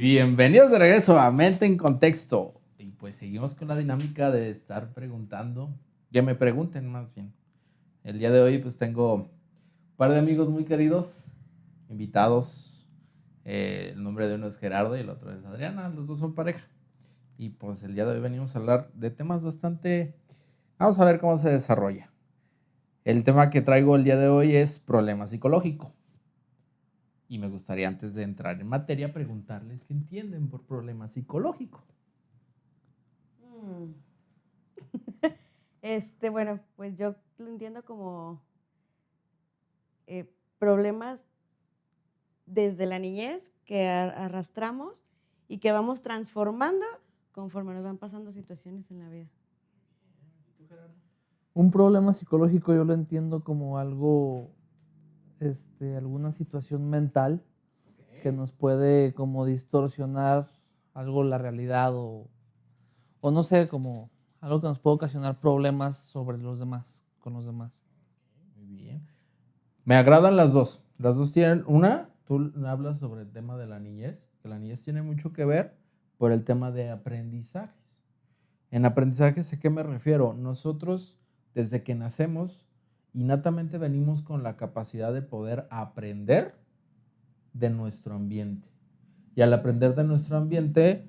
Bienvenidos de regreso a Mente en Contexto. Y pues seguimos con la dinámica de estar preguntando, que me pregunten más bien. El día de hoy pues tengo un par de amigos muy queridos, invitados. El nombre de uno es Gerardo y el otro es Adriana, los dos son pareja. Y pues el día de hoy venimos a hablar de temas bastante... Vamos a ver cómo se desarrolla. El tema que traigo el día de hoy es problema psicológico. Y me gustaría, antes de entrar en materia, preguntarles qué entienden por problema psicológico. Bueno, pues yo lo entiendo como problemas desde la niñez que arrastramos y que vamos transformando conforme nos van pasando situaciones en la vida. Un problema psicológico yo lo entiendo como algo, alguna situación mental que nos puede como distorsionar algo la realidad o no sé, como algo que nos puede ocasionar problemas sobre los demás, con los demás. Muy bien. Me agradan las dos. Las dos tienen una, tú hablas sobre el tema de la niñez, que la niñez tiene mucho que ver por el tema de aprendizajes. En aprendizajes, ¿a qué me refiero? Nosotros, desde que nacemos, innatamente venimos con la capacidad de poder aprender de nuestro ambiente. Y al aprender de nuestro ambiente,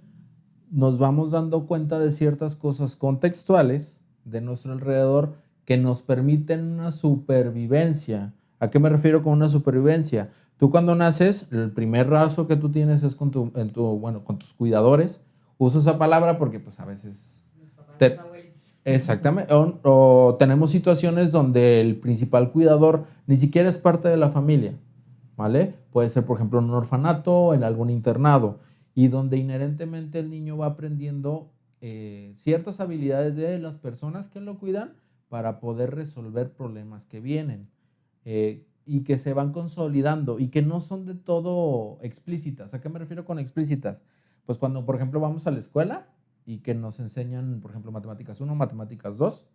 nos vamos dando cuenta de ciertas cosas contextuales de nuestro alrededor que nos permiten una supervivencia. ¿A qué me refiero con una supervivencia? Tú cuando naces, el primer lazo que tú tienes es con tus cuidadores. Uso esa palabra porque pues a veces... Exactamente. O tenemos situaciones donde el principal cuidador ni siquiera es parte de la familia, ¿vale? Puede ser, por ejemplo, en un orfanato o en algún internado, y donde inherentemente el niño va aprendiendo ciertas habilidades de las personas que lo cuidan para poder resolver problemas que vienen y que se van consolidando y que no son de todo explícitas. ¿A qué me refiero con explícitas? Pues cuando, por ejemplo, vamos a la escuela y que nos enseñan, por ejemplo, matemáticas 1, matemáticas 2,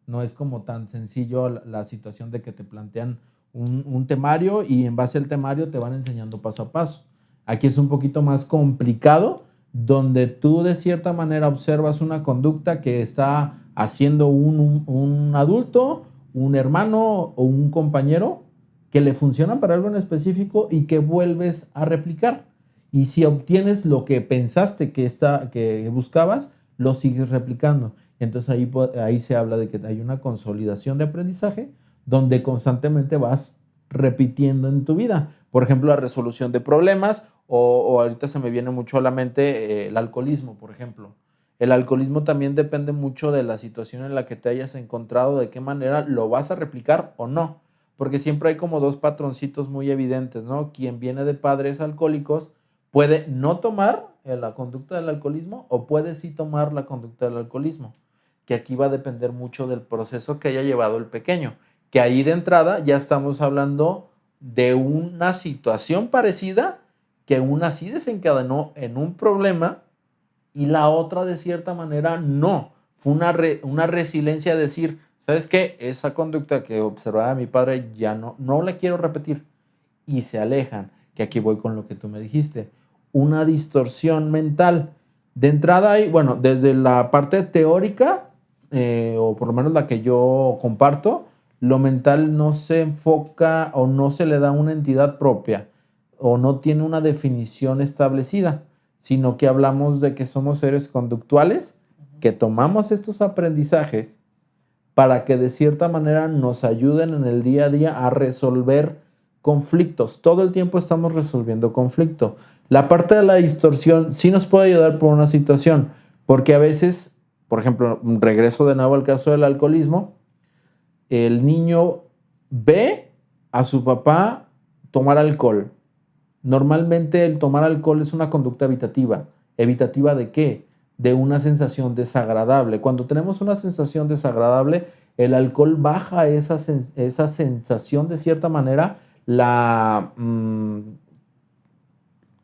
no es como tan sencillo la situación de que te plantean un temario y en base al temario te van enseñando paso a paso. Aquí es un poquito más complicado, donde tú de cierta manera observas una conducta que está haciendo un adulto, un hermano o un compañero que le funciona para algo en específico y que vuelves a replicar. Y si obtienes lo que pensaste que buscabas, lo sigues replicando. Entonces ahí se habla de que hay una consolidación de aprendizaje donde constantemente vas repitiendo en tu vida. Por ejemplo, la resolución de problemas o ahorita se me viene mucho a la mente el alcoholismo, por ejemplo. El alcoholismo también depende mucho de la situación en la que te hayas encontrado, de qué manera lo vas a replicar o no. Porque siempre hay como dos patroncitos muy evidentes, ¿no? Quien viene de padres alcohólicos puede no tomar la conducta del alcoholismo o puede sí tomar la conducta del alcoholismo, que aquí va a depender mucho del proceso que haya llevado el pequeño, que ahí de entrada ya estamos hablando de una situación parecida que una sí desencadenó en un problema y la otra de cierta manera no. Fue una resiliencia de decir, ¿sabes qué? Esa conducta que observaba mi padre ya no la quiero repetir y se alejan, que aquí voy con lo que tú me dijiste. Una distorsión mental. De entrada hay, bueno, desde la parte teórica, o por lo menos la que yo comparto, lo mental no se enfoca o no se le da una entidad propia o no tiene una definición establecida, sino que hablamos de que somos seres conductuales, que tomamos estos aprendizajes para que de cierta manera nos ayuden en el día a día a resolver conflictos. Todo el tiempo estamos resolviendo conflicto. La parte de la distorsión sí nos puede ayudar por una situación, porque a veces, por ejemplo, regreso de nuevo al caso del alcoholismo, el niño ve a su papá tomar alcohol. Normalmente el tomar alcohol es una conducta evitativa. ¿Evitativa de qué? De una sensación desagradable. Cuando tenemos una sensación desagradable, el alcohol baja esa sensación de cierta manera,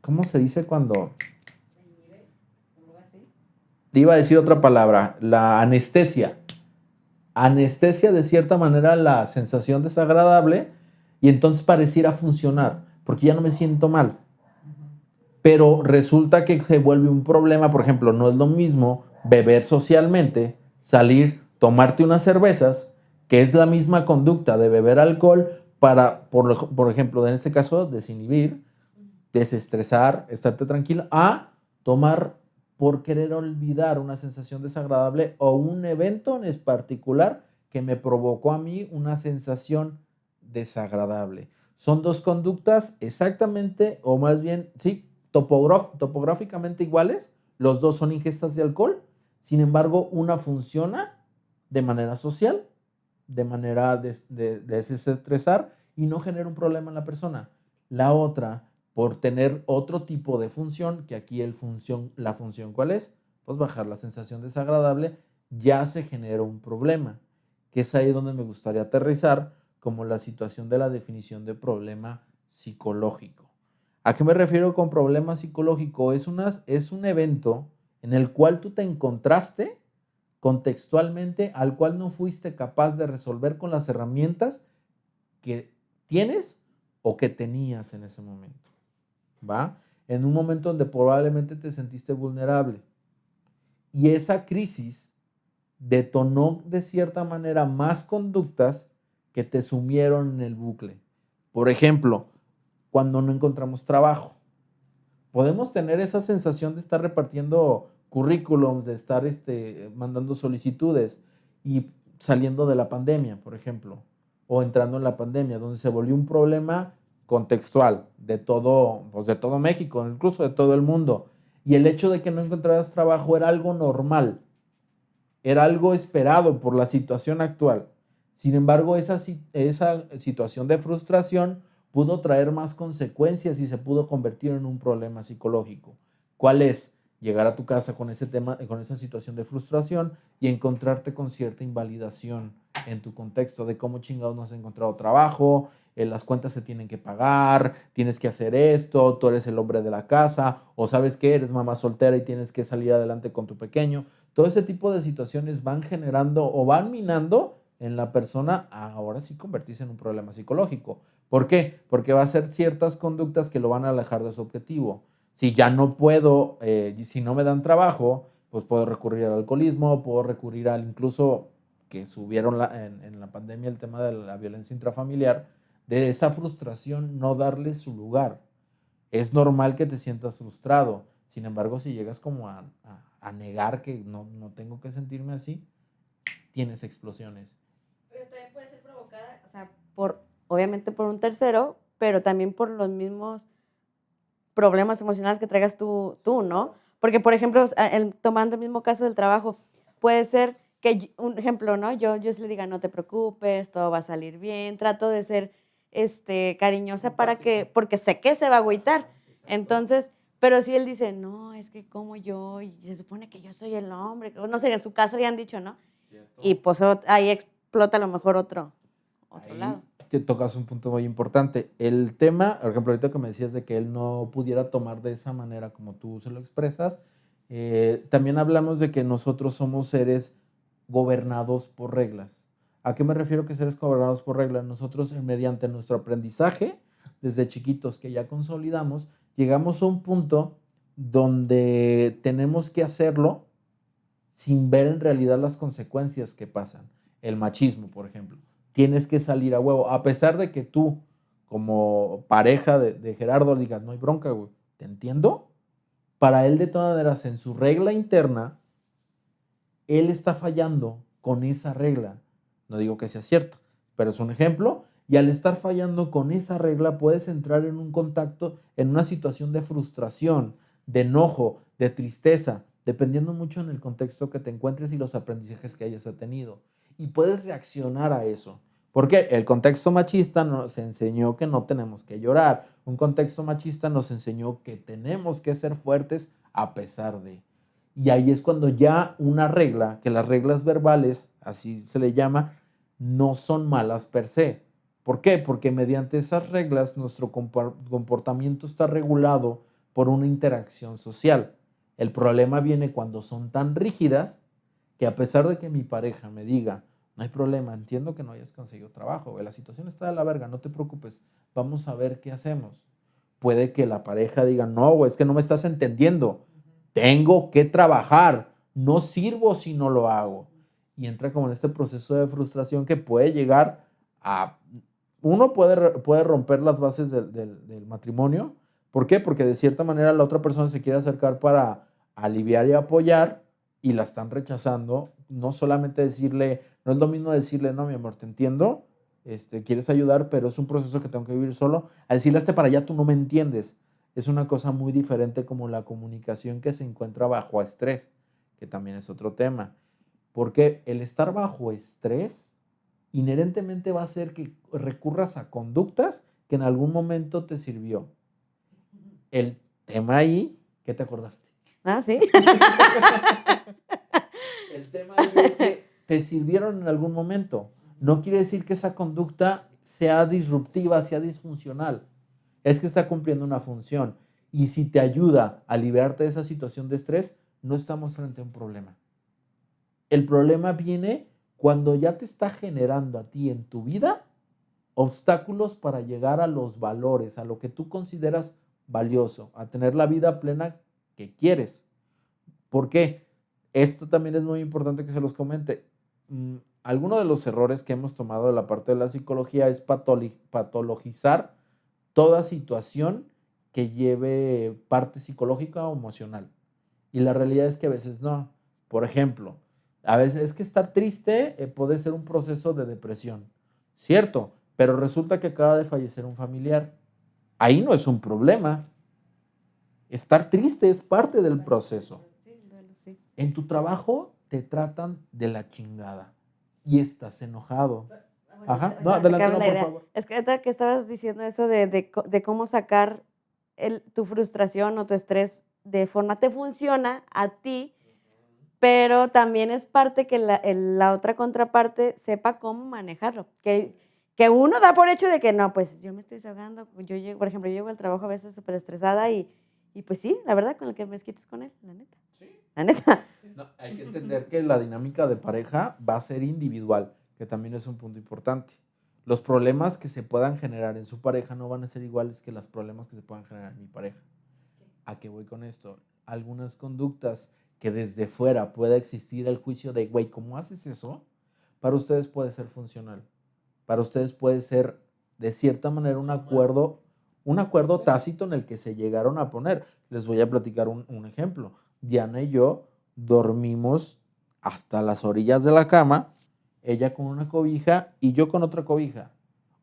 ¿cómo se dice cuando? Iba a decir otra palabra, la anestesia. Anestesia de cierta manera la sensación desagradable y entonces pareciera funcionar, porque ya no me siento mal. pero resulta que se vuelve un problema. Por ejemplo, no es lo mismo beber socialmente, salir, tomarte unas cervezas, que es la misma conducta de beber alcohol para, por ejemplo, en este caso, desinhibir, desestresar, estarte tranquilo, a tomar por querer olvidar una sensación desagradable o un evento en particular que me provocó a mí una sensación desagradable. Son dos conductas exactamente, o más bien, sí, topográficamente iguales. Los dos son ingestas de alcohol. Sin embargo, una funciona de manera social, de manera de desestresar y no genera un problema en la persona. La otra, por tener otro tipo de función, que aquí la función ¿cuál es? Pues bajar la sensación desagradable, ya se genera un problema, que es ahí donde me gustaría aterrizar como la situación de la definición de problema psicológico. ¿A qué me refiero con problema psicológico? Es un evento en el cual tú te encontraste contextualmente, al cual no fuiste capaz de resolver con las herramientas que tienes o que tenías en ese momento. ¿Va? En un momento donde probablemente te sentiste vulnerable. Y esa crisis detonó de cierta manera más conductas que te sumieron en el bucle. Por ejemplo, cuando no encontramos trabajo. Podemos tener esa sensación de estar repartiendo currículums, de estar mandando solicitudes y saliendo de la pandemia, por ejemplo, o entrando en la pandemia, donde se volvió un problema contextual de todo, pues de todo México, incluso de todo el mundo. Y el hecho de que no encontraras trabajo era algo normal, era algo esperado por la situación actual. Sin embargo, esa situación de frustración pudo traer más consecuencias y se pudo convertir en un problema psicológico. ¿Cuál es? Llegar a tu casa con ese tema, con esa situación de frustración y encontrarte con cierta invalidación en tu contexto de cómo chingados no has encontrado trabajo, las cuentas se tienen que pagar, tienes que hacer esto, tú eres el hombre de la casa, o sabes que eres mamá soltera y tienes que salir adelante con tu pequeño. Todo ese tipo de situaciones van generando o van minando en la persona a ahora sí convertirse en un problema psicológico. ¿Por qué? Porque va a ser ciertas conductas que lo van a alejar de su objetivo. Si ya no puedo, si no me dan trabajo, pues puedo recurrir al alcoholismo, puedo recurrir al incluso que subieron en la pandemia el tema de la violencia intrafamiliar, de esa frustración no darle su lugar. Es normal que te sientas frustrado. Sin embargo, si llegas como a negar que no tengo que sentirme así, tienes explosiones. Pero también puede ser provocada, o sea, obviamente por un tercero, pero también por los mismos problemas emocionales que traigas tú, ¿no? Porque, por ejemplo, tomando el mismo caso del trabajo, puede ser que, un ejemplo, ¿no? Yo se le diga, no te preocupes, todo va a salir bien, trato de ser cariñosa porque sé que se va a agüitar. Entonces, pero si él dice, no, es que como yo, y se supone que yo soy el hombre, no sé, en su caso ya han dicho, ¿no? ¿Cierto? Y pues ahí explota a lo mejor otro lado. Te tocas un punto muy importante. El tema, por ejemplo, ahorita que me decías de que él no pudiera tomar de esa manera como tú se lo expresas, también hablamos de que nosotros somos seres gobernados por reglas. ¿A qué me refiero que seres gobernados por reglas? Nosotros, mediante nuestro aprendizaje, desde chiquitos que ya consolidamos, llegamos a un punto donde tenemos que hacerlo sin ver en realidad las consecuencias que pasan. El machismo, por ejemplo. Tienes que salir a huevo. A pesar de que tú, como pareja de Gerardo, digas, no hay bronca, güey. ¿Te entiendo? Para él, de todas maneras, en su regla interna, él está fallando con esa regla. No digo que sea cierto, pero es un ejemplo. Y al estar fallando con esa regla, puedes entrar en un contacto, en una situación de frustración, de enojo, de tristeza, dependiendo mucho en el contexto que te encuentres y los aprendizajes que hayas tenido. Y puedes reaccionar a eso. Porque el contexto machista nos enseñó que no tenemos que llorar. Un contexto machista nos enseñó que tenemos que ser fuertes a pesar de. Y ahí es cuando ya una regla, que las reglas verbales, así se le llama, no son malas per se. ¿Por qué? Porque mediante esas reglas nuestro comportamiento está regulado por una interacción social. El problema viene cuando son tan rígidas que a pesar de que mi pareja me diga, no hay problema, entiendo que no hayas conseguido trabajo, la situación está de la verga, no te preocupes, vamos a ver qué hacemos. puede que la pareja diga, no, güey, es que no me estás entendiendo. Tengo que trabajar. No sirvo si no lo hago. Y entra como en este proceso de frustración que puede llegar a... Uno puede romper las bases del matrimonio. ¿Por qué? Porque de cierta manera la otra persona se quiere acercar para aliviar y apoyar y la están rechazando. No solamente decirle, no es lo mismo decirle, no, mi amor, te entiendo, quieres ayudar, pero es un proceso que tengo que vivir solo. Al decirle, hazte para allá, tú no me entiendes. Es una cosa muy diferente como la comunicación que se encuentra bajo estrés, que también es otro tema. Porque el estar bajo estrés inherentemente va a hacer que recurras a conductas que en algún momento te sirvió. El tema ahí, ¿qué te acordaste? Ah, sí. El tema ahí es que te sirvieron en algún momento. No quiere decir que esa conducta sea disruptiva, sea disfuncional. Es que está cumpliendo una función. Y si te ayuda a liberarte de esa situación de estrés, no estamos frente a un problema. El problema viene cuando ya te está generando a ti en tu vida obstáculos para llegar a los valores, a lo que tú consideras valioso, a tener la vida plena que quieres. ¿Por qué? Esto también es muy importante que se los comente. Alguno de los errores que hemos tomado de la parte de la psicología es patologizar toda situación que lleve parte psicológica o emocional. Y la realidad es que a veces no. Por ejemplo, a veces es que estar triste puede ser un proceso de depresión, ¿cierto? Pero resulta que acaba de fallecer un familiar. Ahí no es un problema. Estar triste es parte del proceso. Sí. En tu trabajo te tratan de la chingada y estás enojado. Ajá, no, adelante, no, por favor. Es que ahorita que estabas diciendo eso de cómo sacar tu frustración o tu estrés de forma te funciona a ti, pero también es parte que la otra contraparte sepa cómo manejarlo. Que uno da por hecho de que no, pues yo me estoy desahogando. Por ejemplo, yo llego al trabajo a veces súper estresada y pues sí, la verdad, con el que me desquites con él, la neta. Sí. La neta. No, hay que entender que la dinámica de pareja va a ser individual, que también es un punto importante. Los problemas que se puedan generar en su pareja no van a ser iguales que los problemas que se puedan generar en mi pareja. ¿A qué voy con esto? Algunas conductas que desde fuera pueda existir el juicio de, güey, ¿cómo haces eso? Para ustedes puede ser funcional. Para ustedes puede ser, de cierta manera, un acuerdo tácito en el que se llegaron a poner. Les voy a platicar un ejemplo. Diana y yo dormimos hasta las orillas de la cama, ella con una cobija y yo con otra cobija.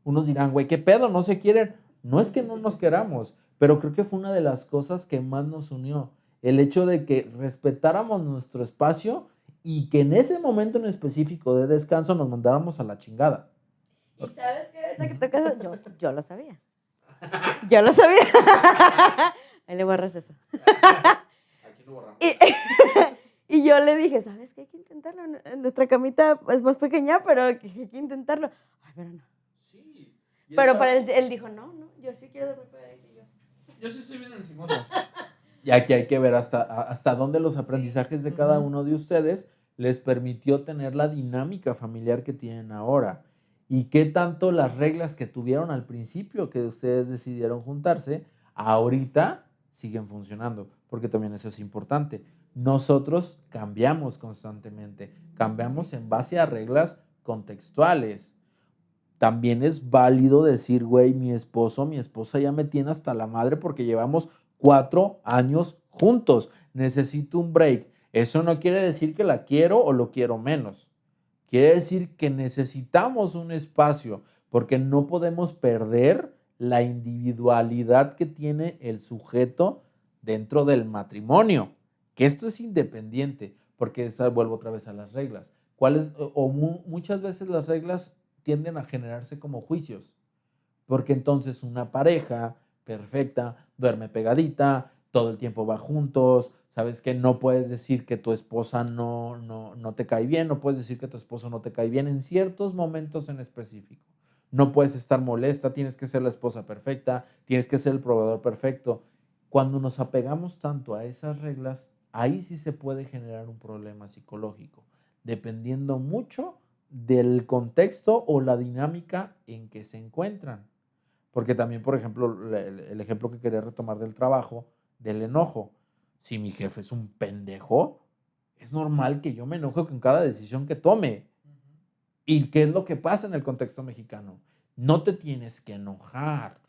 Unos dirán, güey, ¿qué pedo? ¿No se quieren? No es que no nos queramos, pero creo que fue una de las cosas que más nos unió. El hecho de que respetáramos nuestro espacio y que en ese momento en específico de descanso nos mandáramos a la chingada. ¿Y sabes qué? Ahorita que tocas, yo lo sabía. Yo lo sabía. Ahí le borras eso. Aquí lo borramos. Y yo le dije, ¿sabes qué? Hay que intentarlo. Nuestra camita es más pequeña, pero hay que intentarlo. Ay, pero no. Sí. Pero para él dijo, no, yo sí quiero dormir para él. Yo sí soy bien encimoso. Y aquí hay que ver hasta dónde los aprendizajes de cada uno de ustedes les permitió tener la dinámica familiar que tienen ahora. Y qué tanto las reglas que tuvieron al principio que ustedes decidieron juntarse, ahorita siguen funcionando. Porque también eso es importante. Nosotros cambiamos constantemente. Cambiamos en base a reglas contextuales. También es válido decir, güey, mi esposa ya me tiene hasta la madre porque llevamos 4 años juntos. Necesito un break. Eso no quiere decir que la quiero o lo quiero menos. Quiere decir que necesitamos un espacio porque no podemos perder la individualidad que tiene el sujeto dentro del matrimonio. Que esto es independiente, porque vuelvo otra vez a las reglas. Muchas veces las reglas tienden a generarse como juicios, porque entonces una pareja perfecta duerme pegadita, todo el tiempo va juntos, sabes que no puedes decir que tu esposa no te cae bien, no puedes decir que tu esposo no te cae bien en ciertos momentos en específico. No puedes estar molesta, tienes que ser la esposa perfecta, tienes que ser el proveedor perfecto. Cuando nos apegamos tanto a esas reglas, ahí sí se puede generar un problema psicológico, dependiendo mucho del contexto o la dinámica en que se encuentran. Porque también, por ejemplo, el ejemplo que quería retomar del trabajo, del enojo. Si mi jefe es un pendejo, es normal que yo me enoje con cada decisión que tome. ¿Y qué es lo que pasa en el contexto mexicano? No te tienes que enojar,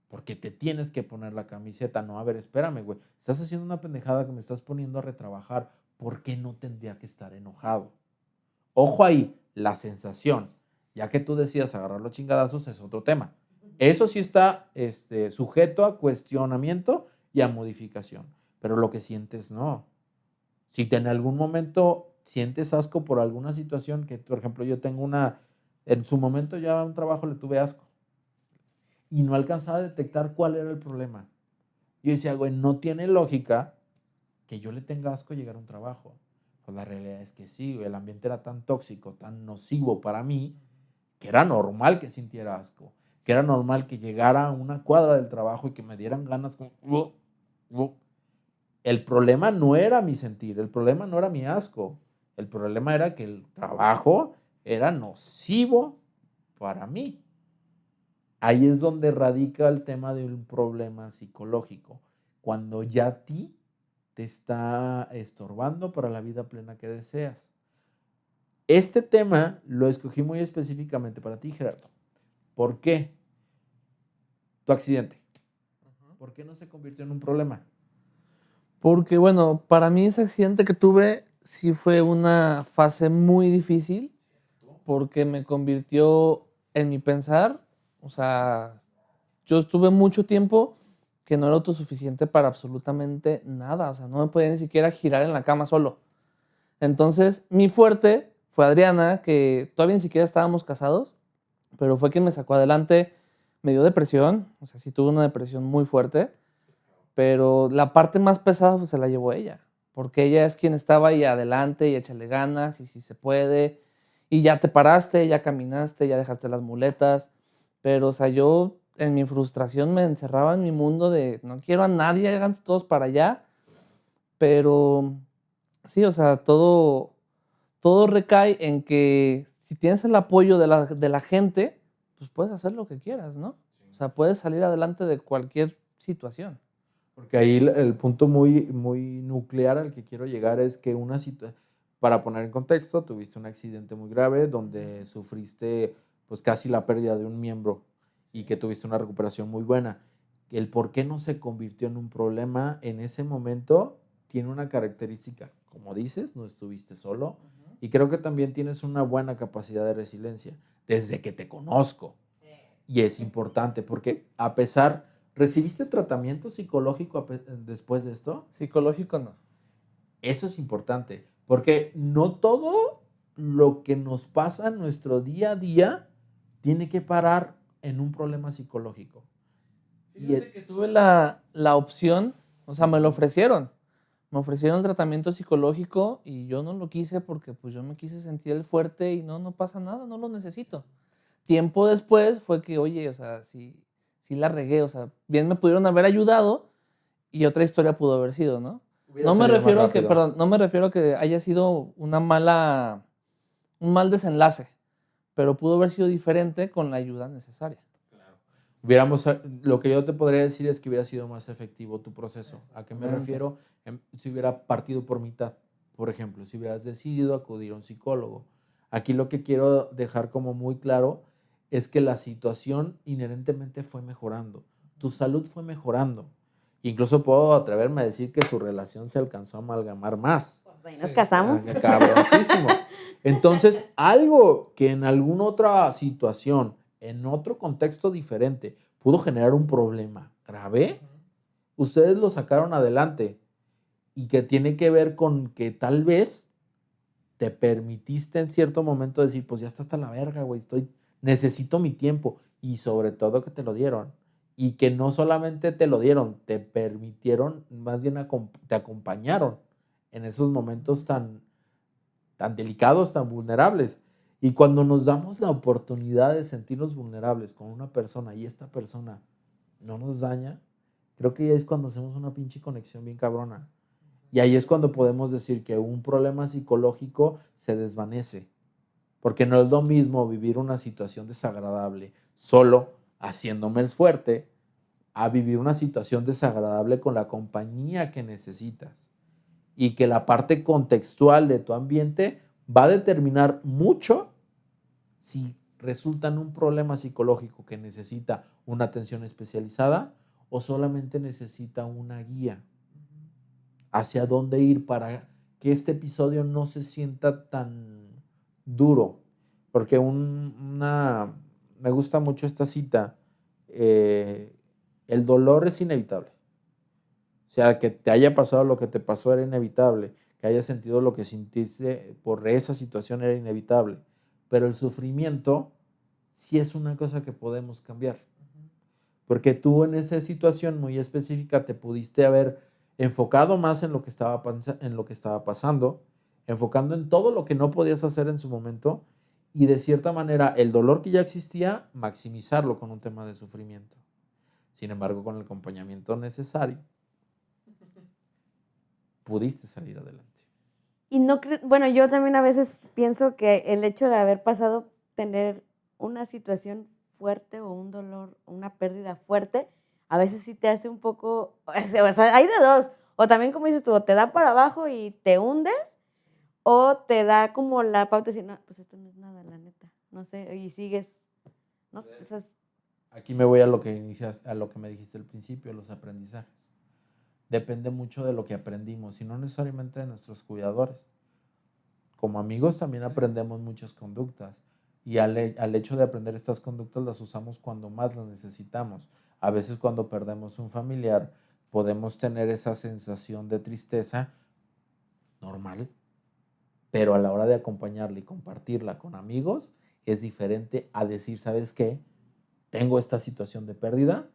porque te tienes que poner la camiseta. No, a ver, espérame, güey. Estás haciendo una pendejada que me estás poniendo a retrabajar. ¿Por qué no tendría que estar enojado? Ojo ahí, la sensación. Ya que tú decías agarrar los chingadazos es otro tema. Eso sí está sujeto a cuestionamiento y a modificación. Pero lo que sientes, no. Si en algún momento sientes asco por alguna situación, que por ejemplo yo tengo en su momento ya un trabajo le tuve asco y no alcanzaba a detectar cuál era el problema. Yo decía, güey, no tiene lógica que yo le tenga asco llegar a un trabajo. Pues la realidad es que sí, güey, el ambiente era tan tóxico, tan nocivo para mí, que era normal que sintiera asco, que era normal que llegara a una cuadra del trabajo y que me dieran ganas como... El problema no era mi sentir, el problema no era mi asco, el problema era que el trabajo era nocivo para mí. Ahí es donde radica el tema de un problema psicológico, cuando ya a ti te está estorbando para la vida plena que deseas. Este tema lo escogí muy específicamente para ti, Gerardo. ¿Por qué? Tu accidente. ¿Por qué no se convirtió en un problema? Porque, bueno, para mí ese accidente que tuve sí fue una fase muy difícil porque me convirtió en mi pensar, o sea, yo estuve mucho tiempo que no era autosuficiente para absolutamente nada, o sea, no me podía ni siquiera girar en la cama solo. Entonces, mi fuerte fue Adriana, que todavía ni siquiera estábamos casados, pero fue quien me sacó adelante, me dio depresión, o sea, sí tuve una depresión muy fuerte, pero la parte más pesada pues, se la llevó ella, porque ella es quien estaba ahí adelante y échale ganas y si se puede, y ya te paraste, ya caminaste, ya dejaste las muletas, pero o sea, yo en mi frustración me encerraba en mi mundo de no quiero a nadie, hagan todos para allá, pero sí, o sea, todo recae en que si tienes el apoyo de la gente, pues puedes hacer lo que quieras, ¿no? O sea, puedes salir adelante de cualquier situación. Porque ahí el punto muy, muy nuclear al que quiero llegar es que para poner en contexto, tuviste un accidente muy grave donde sufriste pues casi la pérdida de un miembro y que tuviste una recuperación muy buena. El por qué no se convirtió en un problema en ese momento tiene una característica. Como dices, no estuviste solo y creo que también tienes una buena capacidad de resiliencia desde que te conozco. Y es importante porque a pesar, ¿recibiste tratamiento psicológico después de esto? Psicológico no. Eso es importante porque no todo lo que nos pasa en nuestro día a día tiene que parar en un problema psicológico. Fíjate que tuve la opción, o sea, me lo ofrecieron. Me ofrecieron el tratamiento psicológico y yo no lo quise porque pues yo me quise sentir el fuerte y no pasa nada, no lo necesito. Tiempo después fue que, oye, o sea, sí la regué, o sea, bien me pudieron haber ayudado y otra historia pudo haber sido, ¿no? No me refiero a que, perdón, no me refiero a que haya sido un mal desenlace, pero pudo haber sido diferente con la ayuda necesaria. Lo que yo te podría decir es que hubiera sido más efectivo tu proceso. ¿A qué me refiero? Si hubiera partido por mitad, por ejemplo, si hubieras decidido acudir a un psicólogo. Aquí lo que quiero dejar como muy claro es que la situación inherentemente fue mejorando. Tu salud fue mejorando. Incluso puedo atreverme a decir que su relación se alcanzó a amalgamar más. Pues ahí nos casamos. Cabroncísimo. Entonces, algo que en alguna otra situación, en otro contexto diferente, pudo generar un problema grave, ustedes lo sacaron adelante y que tiene que ver con que tal vez te permitiste en cierto momento decir, pues ya está hasta la verga, güey, necesito mi tiempo y sobre todo que te lo dieron y que no solamente te lo dieron, te permitieron, más bien te acompañaron en esos momentos tan delicados, tan vulnerables. Y cuando nos damos la oportunidad de sentirnos vulnerables con una persona y esta persona no nos daña, creo que ya es cuando hacemos una pinche conexión bien cabrona. Y ahí es cuando podemos decir que un problema psicológico se desvanece. Porque no es lo mismo vivir una situación desagradable solo haciéndome el fuerte, a vivir una situación desagradable con la compañía que necesitas. Y que la parte contextual de tu ambiente va a determinar mucho si resulta en un problema psicológico que necesita una atención especializada o solamente necesita una guía hacia dónde ir para que este episodio no se sienta tan duro. Porque me gusta mucho esta cita, el dolor es inevitable. O sea, que te haya pasado lo que te pasó era inevitable, que hayas sentido lo que sentiste por esa situación era inevitable, pero el sufrimiento sí es una cosa que podemos cambiar. Porque tú en esa situación muy específica te pudiste haber enfocado más en lo que estaba pasando, enfocando en todo lo que no podías hacer en su momento y de cierta manera el dolor que ya existía, maximizarlo con un tema de sufrimiento. Sin embargo, con el acompañamiento necesario, pudiste salir adelante. Y no bueno, yo también a veces pienso que el hecho de haber pasado, tener una situación fuerte o un dolor, una pérdida fuerte, a veces sí te hace un poco, o sea, hay de dos, o también como dices tú, o te da para abajo y te hundes, o te da como la pauta de decir, no, pues esto no es nada, la neta, no sé, y sigues, no sé, esas... Aquí me voy a lo que me dijiste al principio, los aprendizajes. Depende mucho de lo que aprendimos y no necesariamente de nuestros cuidadores. Como amigos también aprendemos muchas conductas y al hecho de aprender estas conductas las usamos cuando más las necesitamos. A veces cuando perdemos un familiar podemos tener esa sensación de tristeza normal, pero a la hora de acompañarla y compartirla con amigos es diferente a decir, ¿sabes qué? Tengo esta situación de pérdida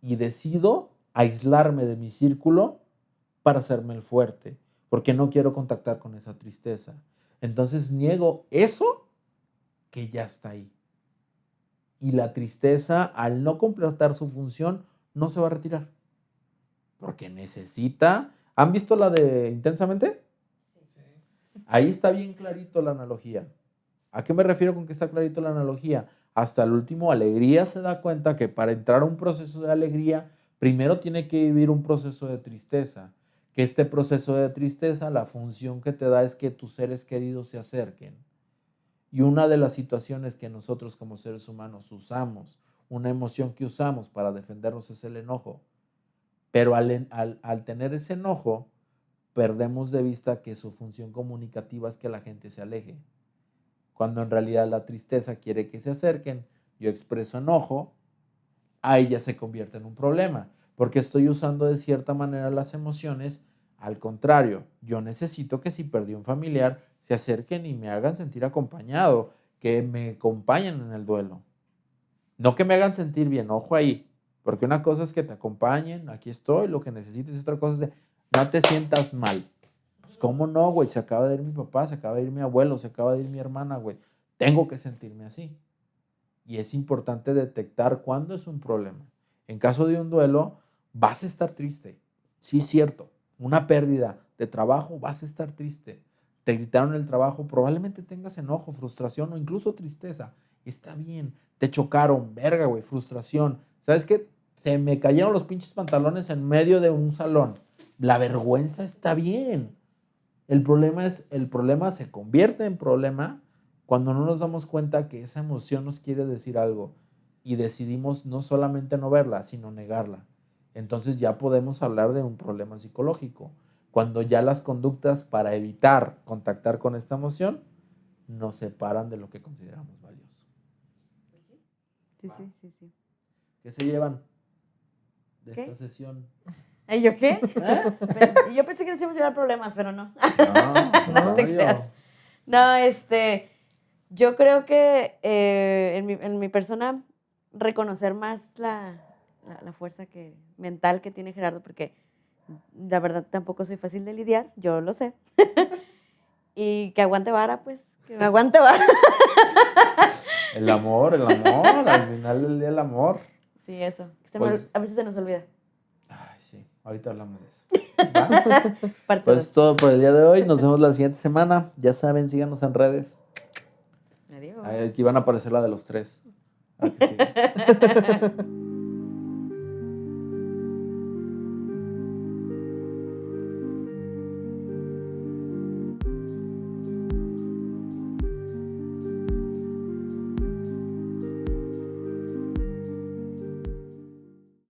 y decido aislarme de mi círculo para hacerme el fuerte, porque no quiero contactar con esa tristeza. Entonces niego eso que ya está ahí. Y la tristeza, al no completar su función, no se va a retirar. Porque necesita... ¿Han visto la de Intensamente? Sí. Ahí está bien clarito la analogía. ¿A qué me refiero con que está clarito la analogía? Hasta el último, Alegría se da cuenta que para entrar a un proceso de alegría, primero tiene que vivir un proceso de tristeza. Que este proceso de tristeza, la función que te da es que tus seres queridos se acerquen. Y una de las situaciones que nosotros como seres humanos usamos, una emoción que usamos para defendernos es el enojo. Pero al tener ese enojo, perdemos de vista que su función comunicativa es que la gente se aleje. Cuando en realidad la tristeza quiere que se acerquen, yo expreso enojo, ahí ya se convierte en un problema, porque estoy usando de cierta manera las emociones. Al contrario, yo necesito que si perdí un familiar, se acerquen y me hagan sentir acompañado, que me acompañen en el duelo. No que me hagan sentir bien, ojo ahí, porque una cosa es que te acompañen, aquí estoy, lo que necesites, y otra cosa es de, no te sientas mal. Pues cómo no, güey, se acaba de ir mi papá, se acaba de ir mi abuelo, se acaba de ir mi hermana, güey. Tengo que sentirme así. Y es importante detectar cuándo es un problema. En caso de un duelo, vas a estar triste. Sí, es cierto. Una pérdida de trabajo, vas a estar triste. Te gritaron el trabajo, probablemente tengas enojo, frustración o incluso tristeza. Está bien. Te chocaron, verga, güey, frustración. ¿Sabes qué? Se me cayeron los pinches pantalones en medio de un salón. La vergüenza está bien. El problema se convierte en problema cuando no nos damos cuenta que esa emoción nos quiere decir algo y decidimos no solamente no verla, sino negarla. Entonces ya podemos hablar de un problema psicológico. Cuando ya las conductas para evitar contactar con esta emoción nos separan de lo que consideramos valioso. Sí. ¿Qué se llevan de ¿Qué? esta sesión? ¿Y yo qué? Yo pensé que nos íbamos a llevar problemas, pero no. No te creas. No, yo creo que en mi persona reconocer más la fuerza mental que tiene Gerardo, porque la verdad tampoco soy fácil de lidiar, yo lo sé. Y que aguante vara, pues, que me aguante vara. El amor, al final del día el amor. Sí, eso. Pues, a veces se nos olvida. Ay, sí, ahorita hablamos de eso. Parte Pues 2. todo por el día de hoy. Nos vemos la siguiente semana. Ya saben, síganos en redes. Adiós. Aquí van a aparecer la de los 3. Ah, que sí.